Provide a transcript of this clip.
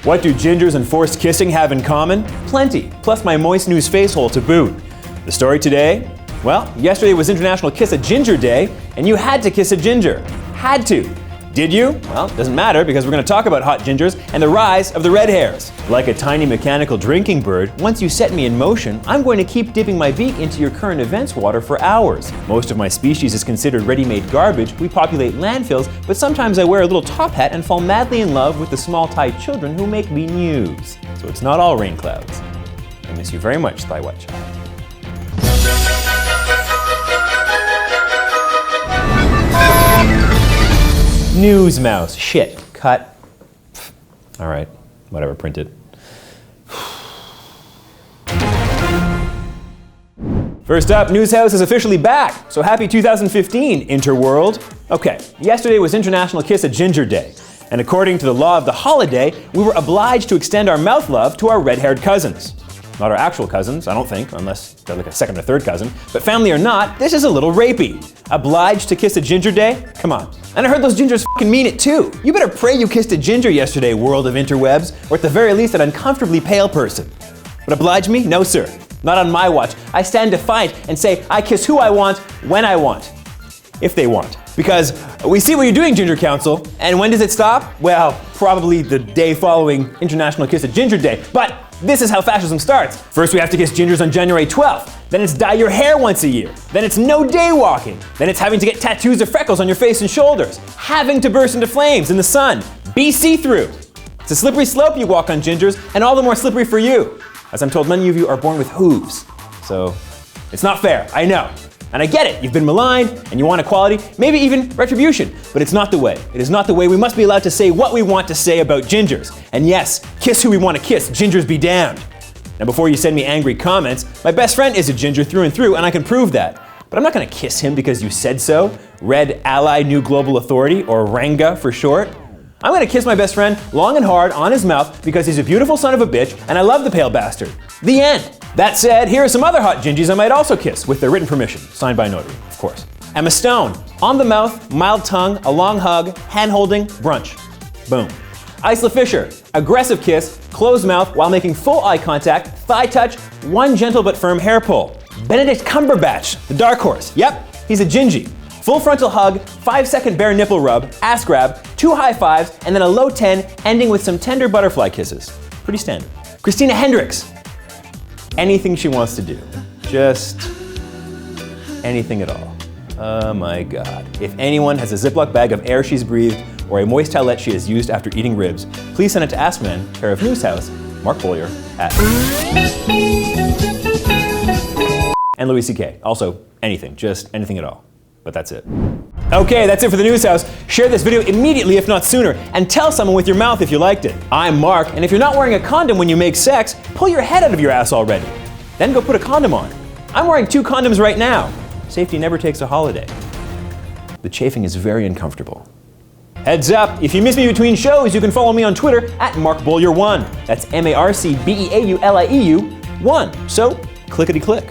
What do gingers and forced kissing have in common? Plenty, plus my moist news face hole to boot. The story today? Well, yesterday was International Kiss a Ginger Day, and you had to kiss a ginger. Had to. Did you? Well, it doesn't matter because we're going to talk about hot gingers and the rise of the red hairs. Like a tiny mechanical drinking bird, once you set me in motion, I'm going to keep dipping my beak into your current events water for hours. Most of my species is considered ready-made garbage. We populate landfills, but sometimes I wear a little top hat and fall madly in love with the small-tied children who make me news. So it's not all rain clouds. I miss you very much, Spy White Child. News mouse. Shit. Cut. All right. Whatever. Print it. First up, Newshouse is officially back. So happy 2015, Interworld. Okay. Yesterday was International Kiss a Ginger Day. And according to the law of the holiday, we were obliged to extend our mouth love to our red-haired cousins. Not our actual cousins, I don't think, unless they're like a second or third cousin. But family or not, this is a little rapey. Obliged to kiss a ginger day? Come on. And I heard those gingers fucking mean it too. You better pray you kissed a ginger yesterday, world of interwebs, or at the very least an uncomfortably pale person. But oblige me? No sir. Not on my watch. I stand defiant and say I kiss who I want, when I want. If they want. Because we see what you're doing, Ginger Council. And when does it stop? Well, probably the day following International Kiss a Ginger Day. But this is how fascism starts. First we have to kiss gingers on January 12th. Then it's dye your hair once a year. Then it's no day walking. Then it's having to get tattoos of freckles on your face and shoulders. Having to burst into flames in the sun. Be see-through. It's a slippery slope you walk on, gingers, and all the more slippery for you. As I'm told, many of you are born with hooves. So it's not fair, I know. And I get it, you've been maligned and you want equality, maybe even retribution, but it's not the way. It is not the way. We must be allowed to say what we want to say about gingers. And yes, kiss who we want to kiss, gingers be damned. Now before you send me angry comments, my best friend is a ginger through and through and I can prove that. But I'm not gonna kiss him because you said so, Red Ally New Global Authority, or RANGA for short. I'm gonna kiss my best friend long and hard on his mouth because he's a beautiful son of a bitch and I love the pale bastard. The end. That said, here are some other hot gingies I might also kiss, with their written permission, signed by notary, of course. Emma Stone, on the mouth, mild tongue, a long hug, hand holding, brunch. Boom. Isla Fisher, aggressive kiss, closed mouth while making full eye contact, thigh touch, one gentle but firm hair pull. Benedict Cumberbatch, the dark horse. Yep, he's a gingy. Full frontal hug, 5-second bare nipple rub, ass grab, 2 high fives, and then a low 10, ending with some tender butterfly kisses. Pretty standard. Christina Hendricks. Anything she wants to do. Just anything at all. Oh my God. If anyone has a Ziploc bag of air she's breathed or a moist towelette she has used after eating ribs, please send it to AskMen, care of Newshouse, Mark Bollier, at and Louis C.K. Also, anything, just anything at all. But that's it. Okay, that's it for the Newshouse. Share this video immediately, if not sooner, and tell someone with your mouth if you liked it. I'm Mark, and if you're not wearing a condom when you make sex, pull your head out of your ass already. Then go put a condom on. I'm wearing 2 condoms right now. Safety never takes a holiday. The chafing is very uncomfortable. Heads up, if you miss me between shows, you can follow me on Twitter at MarkBollier1. That's MarcBeaulieu1. So, clickety-click.